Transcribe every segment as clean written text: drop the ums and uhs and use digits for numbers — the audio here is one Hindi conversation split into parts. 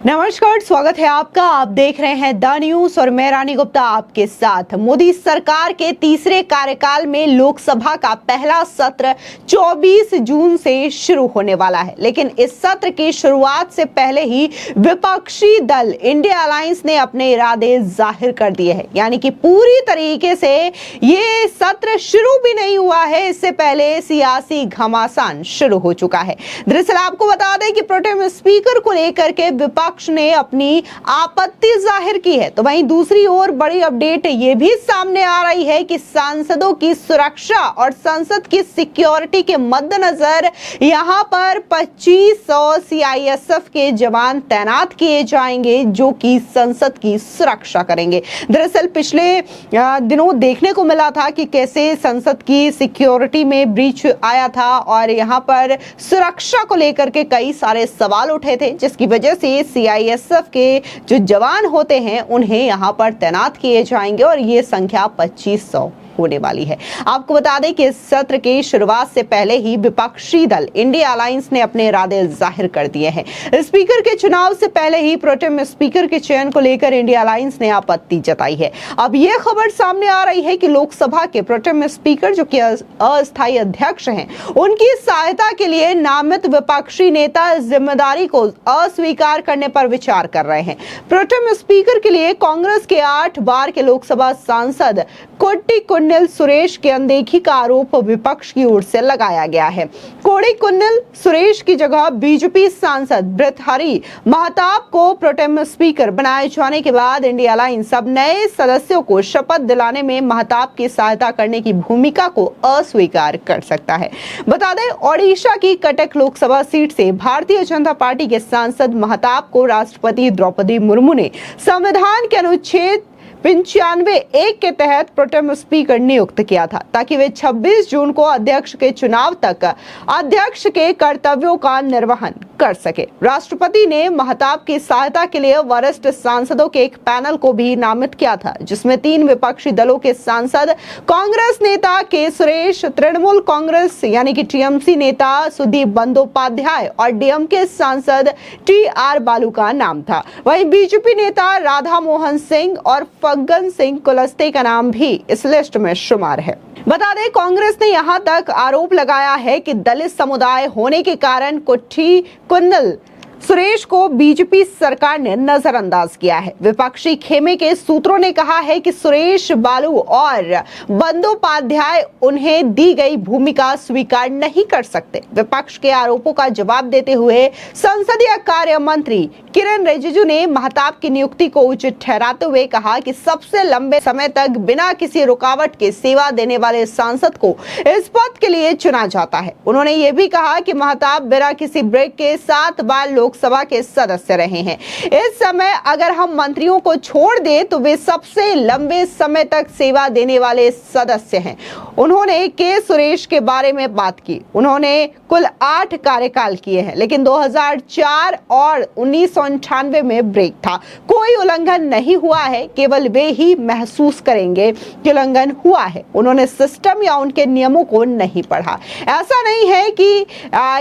नमस्कार, स्वागत है आपका। आप देख रहे हैं द न्यूज और मैं रानी गुप्ता आपके साथ। मोदी सरकार के तीसरे कार्यकाल में लोकसभा का पहला सत्र 24 जून से शुरू होने वाला है, लेकिन इस सत्र की शुरुआत से पहले ही विपक्षी दल इंडिया अलायंस ने अपने इरादे जाहिर कर दिए हैं। यानी कि पूरी तरीके से ये सत्र शुरू भी नहीं हुआ है, इससे पहले सियासी घमासान शुरू हो चुका है। दरअसल आपको बता दें कि प्रोटेम स्पीकर को लेकर के विपक्ष ने अपनी आपत्ति जाहिर की है। तो वहीं दूसरी ओर बड़ी अपडेट ये भी सामने आ रही है कि सांसदों की सुरक्षा और संसद की सिक्योरिटी के मद्देनजर यहां पर 2500 सीआईएसएफ के जवान तैनात किए जाएंगे, जो कि संसद की सुरक्षा करेंगे। दरअसल पिछले दिनों देखने को मिला था कि कैसे संसद की सिक्योरिटी में ब्रीच आया था और यहां पर सुरक्षा को लेकर के कई सारे सवाल उठे थे, जिसकी वजह से सीआईएसएफ के जो जवान होते हैं उन्हें यहां पर तैनात किए जाएंगे और ये संख्या 2500 होने वाली है। आपको बता दें कि इस सत्र की शुरुआत से पहले ही विपक्षी दल इंडिया अलायंस ने अपने इरादे जाहिर कर दिए हैं। स्पीकर के चुनाव से पहले ही प्रोटेम स्पीकर के चयन को लेकर इंडिया अलायंस ने आपत्ति जताई है। अब यह खबर सामने आ रही है कि लोकसभा के प्रोटेम स्पीकर, जो कि अस्थायी अध्यक्ष हैं, उनकी सहायता के लिए नामित विपक्षी नेता जिम्मेदारी को अस्वीकार करने पर विचार कर रहे हैं। प्रोटेम स्पीकर के लिए कांग्रेस के 8 बार के लोकसभा सांसद कोट्टिकुन्निल सुरेश की अनदेखी का आरोप विपक्ष की ओर से लगाया गया है। कोट्टिकुन्निल सुरेश की जगह बीजेपी सांसद भर्तृहरि महताब को प्रोटेम स्पीकर बनाए जाने के बाद इंडिया अलायंस अब नए सदस्यों को शपथ दिलाने में महताब की सहायता करने की भूमिका को अस्वीकार कर सकता है। बता दें, ओडिशा की कटक लोकसभा सीट से भारतीय जनता पार्टी के सांसद महताब को राष्ट्रपति द्रौपदी मुर्मू ने संविधान के अनुच्छेद 95(1) के तहत प्रोटेम स्पीकर नियुक्त किया था, ताकि वे 26 जून को अध्यक्ष के चुनाव तक अध्यक्ष के कर्तव्यों का निर्वहन कर सके। राष्ट्रपति ने महताब की सहायता के लिए वरिष्ठ सांसदों के एक पैनल को भी नामित किया था, जिसमें 3 विपक्षी दलों के सांसद, कांग्रेस नेता के सुरेश, तृणमूल कांग्रेस यानी कि टीएमसी नेता सुदीप बंदोपाध्याय और डीएमके सांसद टीआर बालू का नाम था। वहीं बीजेपी नेता राधा मोहन सिंह और फग्गन सिंह कुलस्ते का नाम भी इस लिस्ट में शुमार है। बता दें, कांग्रेस ने यहां तक आरोप लगाया है कि दलित समुदाय होने के कारण कोट्टिकुन्निल सुरेश को बीजेपी सरकार ने नजरअंदाज किया है। विपक्षी खेमे के सूत्रों ने कहा है कि सुरेश बालू और बंदोपाध्याय उन्हें दी गई भूमिका स्वीकार नहीं कर सकते। विपक्ष के आरोपों का जवाब देते हुए संसदीय कार्य मंत्री किरेन रिजिजू ने महताब की नियुक्ति को उचित ठहराते हुए कहा कि सबसे लंबे समय तक बिना किसी रुकावट के सेवा देने वाले सांसद को इस पद के लिए चुना जाता है। उन्होंने ये भी कहा कि महताब बिना किसी ब्रेक के 7 बार लोकसभा के सदस्य रहे हैं। इस समय अगर हम मंत्रियों को छोड़ दें तो वे सबसे लंबे समय तक सेवा देने वाले सदस्य हैं। उन्होंने के सुरेश के बारे में बात की। उन्होंने कुल 8 कार्यकाल किए हैं, लेकिन 2004 और 1998 में ब्रेक था। कोई उल्लंघन नहीं हुआ है, केवल वे ही महसूस करेंगे कि उल्लंघन हुआ है। उन्होंने सिस्टम या उनके नियमों को नहीं पढ़ा। ऐसा नहीं है कि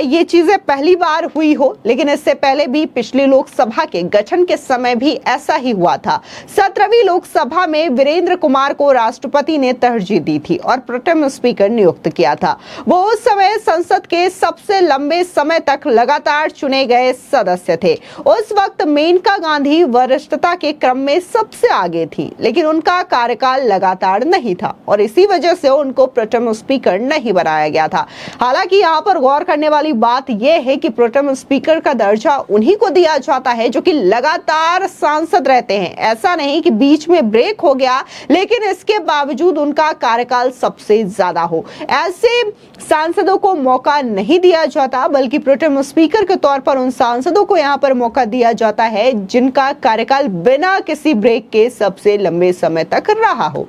ये चीजें पहली बार हुई हो, लेकिन इससे पहले भी पिछली लोकसभा के गठन के समय भी ऐसा ही हुआ था। 17वीं लोकसभा में वीरेंद्र कुमार को राष्ट्रपति ने तरजीह दी थी और प्रोटेम स्पीकर नियुक्त किया था। वो उस समय संसद के सबसे लंबे समय तक लगातार चुने गए सदस्य थे। उस वक्त मेनका गांधी वरिष्ठता के क्रम में सबसे आगे थी, लेकिन उनका कार्यकाल लगातार नहीं था और इसी वजह से उनको प्रोटेम स्पीकर नहीं बनाया गया था। हालांकि यहाँ पर गौर करने वाली बात यह है कि प्रोटेम स्पीकर का दर्जा उन्हीं को दिया जाता है जो कि लगातार सांसद रहते हैं। ऐसा नहीं कि बीच में ब्रेक हो गया लेकिन इसके बावजूद उनका कार्यकाल सबसे ज्यादा हो। ऐसे सांसदों को मौका नहीं दिया जाता, बल्कि प्रोटेम स्पीकर के तौर पर उन सांसदों को यहां पर मौका दिया जाता है जिनका कार्यकाल बिना किसी ब्रेक के सबसे लंबे समय तक रहा हो।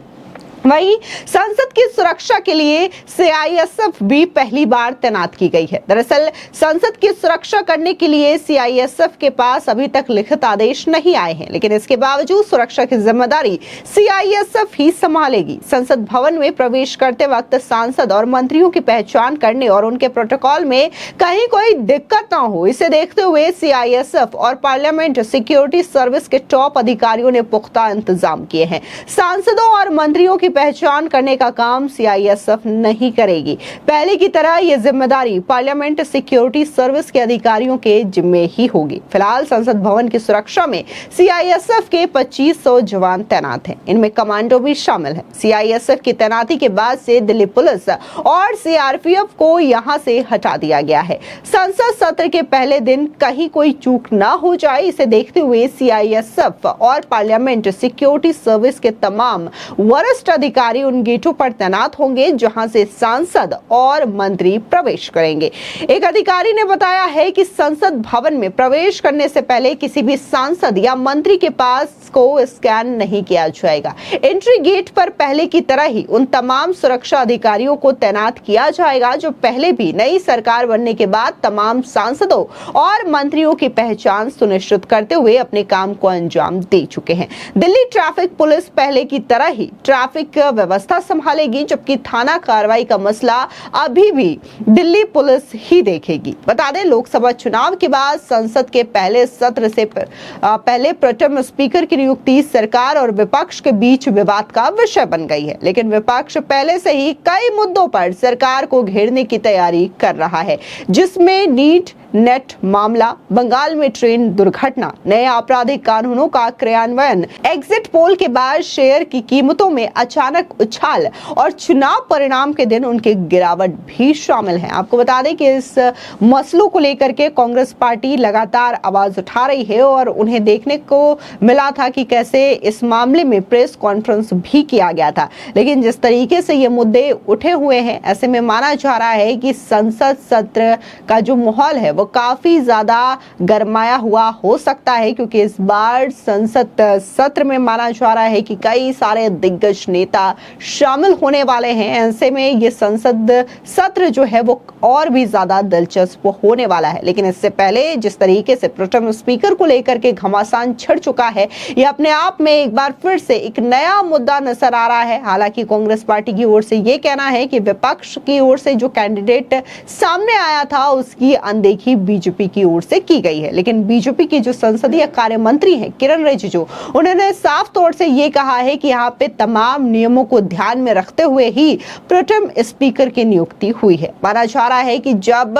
वहीं संसद की सुरक्षा के लिए सीआईएसएफ भी पहली बार तैनात की गई है। दरअसल संसद की सुरक्षा करने के लिए सीआईएसएफ के पास अभी तक लिखित आदेश नहीं आए हैं, लेकिन इसके बावजूद सुरक्षा की जिम्मेदारी सीआईएसएफ ही संभालेगी। संसद भवन में प्रवेश करते वक्त सांसद और मंत्रियों की पहचान करने और उनके प्रोटोकॉल में कहीं कोई दिक्कत न हो, इसे देखते हुए सीआईएसएफ और पार्लियामेंट सिक्योरिटी सर्विस के टॉप अधिकारियों ने पुख्ता इंतजाम किए हैं। सांसदों और मंत्रियों की पहचान करने का काम सीआईएसएफ नहीं करेगी। पहले की तरह यह जिम्मेदारी पार्लियामेंट सिक्योरिटी सर्विस के अधिकारियों के जिम्मे ही होगी। फिलहाल संसद भवन की सुरक्षा में सीआईएसएफ के 2500 जवान तैनात हैं। इनमें कमांडो भी शामिल है। सीआईएसएफ की तैनाती के बाद से दिल्ली पुलिस और सीआरपीएफ को यहां से हटा दिया गया है। संसद सत्र के पहले दिन कहीं कोई चूक न हो जाए, इसे देखते हुए सीआईएसएफ और पार्लियामेंट सिक्योरिटी सर्विस के तमाम वरिष्ठ अधिकारी उन गेटों पर तैनात होंगे जहां से सांसद और मंत्री प्रवेश करेंगे। एक अधिकारी ने बताया है कि संसद भवन में प्रवेश करने से पहले किसी भी सांसद या मंत्री के पास को स्कैन नहीं किया जाएगा। एंट्री गेट पर पहले की तरह ही उन तमाम सुरक्षा अधिकारियों को तैनात किया जाएगा जो पहले भी नई सरकार बनने के बाद तमाम सांसदों और मंत्रियों की पहचान सुनिश्चित करते हुए अपने काम को अंजाम दे चुके हैं। दिल्ली ट्रैफिक पुलिस पहले की तरह ही ट्रैफिक व्यवस्था संभालेगी, जबकि थाना कार्रवाई का मसला अभी भी दिल्ली पुलिस ही देखेगी। बता दें, लोकसभा चुनाव के बाद संसद के पहले सत्र से पहले प्रोटेम स्पीकर की नियुक्ति सरकार और विपक्ष के बीच विवाद का विषय बन गई है, लेकिन विपक्ष पहले से ही कई मुद्दों पर सरकार को घेरने की तैयारी कर रहा है, जिसमें नीट नेट मामला, बंगाल में ट्रेन दुर्घटना, नए आपराधिक कानूनों का क्रियान्वयन, एग्जिट पोल के बाद शेयर की कीमतों में अचानक उछाल और चुनाव परिणाम के दिन उनकी गिरावट भी शामिल है। आपको बता दें कि इस मसलों को लेकर के कांग्रेस पार्टी लगातार आवाज उठा रही है और उन्हें देखने को मिला था कि कैसे इस मामले में प्रेस कॉन्फ्रेंस भी किया गया था, लेकिन जिस तरीके से ये मुद्दे उठे हुए हैं, ऐसे में माना जा रहा है कि संसद सत्र का जो माहौल है वो काफी ज्यादा गरमाया हुआ हो सकता है, क्योंकि इस बार संसद सत्र में माना जा रहा है कि कई सारे दिग्गज नेता शामिल होने वाले हैं। ऐसे में ये संसद सत्र जो है वो और भी ज्यादा दिलचस्प होने वाला है। लेकिन इससे पहले जिस तरीके से प्रोटेम स्पीकर को लेकर के घमासान छिड़ चुका है, ये अपने आप में एक बार फिर से एक नया मुद्दा नजर आ रहा है। हालांकि कांग्रेस पार्टी की ओर से ये कहना है कि विपक्ष की ओर से जो कैंडिडेट सामने आया था उसकी अनदेखी बीजेपी की ओर से की गई है, लेकिन बीजेपी की जो संसदीय कार्य मंत्री हैं किरण रिजिजू, उन्होंने साफ तौर से ये कहा है कि यहाँ पे तमाम नियमों को ध्यान में रखते हुए ही प्रोटेम स्पीकर की नियुक्ति हुई है। माना जा रहा है कि जब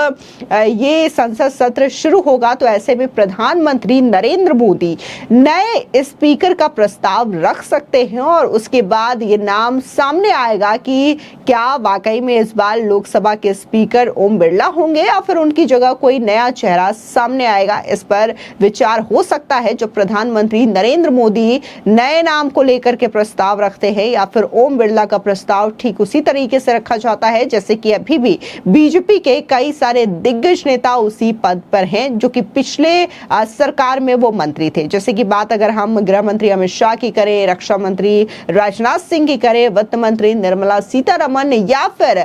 ये संसद सत्र शुरू होगा तो ऐसे में प्रधानमंत्री नरेंद्र मोदी नए स्पीकर का प्रस्ताव रख सकते हैं और उसके बाद ये नाम सामने आएगा कि क्या वाकई में इस बार लोकसभा के स्पीकर ओम बिरला होंगे या फिर उनकी जगह कोई नया चेहरा सामने आएगा। इस पर विचार हो सकता है। जो प्रधानमंत्री नरेंद्र मोदी नए नाम को लेकर के प्रस्ताव रखते हैं या फिर ओम बिरला का प्रस्ताव ठीक उसी तरीके से रखा जाता है जैसे कि अभी भी बीजेपी के कई सारे दिग्गज नेता उसी पद पर हैं जो कि पिछले सरकार में वो मंत्री थे। जैसे कि बात अगर हम गृह मंत्री अमित शाह की करें, रक्षा मंत्री राजनाथ सिंह की करें, वित्त मंत्री निर्मला सीतारमण या फिर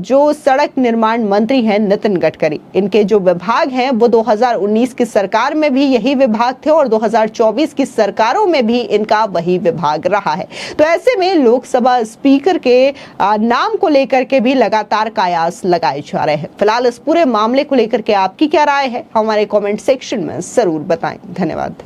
जो सड़क निर्माण मंत्री हैं नितिन गडकरी, इनके जो विभाग हैं वो 2019 की सरकार में भी यही विभाग थे और 2024 की सरकारों में भी इनका वही विभाग रहा है। तो ऐसे में लोकसभा स्पीकर के नाम को लेकर के भी लगातार कयास लगाए जा रहे हैं। फिलहाल इस पूरे मामले को लेकर के आपकी क्या राय है, हमारे कमेंट सेक्शन में जरूर बताएं। धन्यवाद।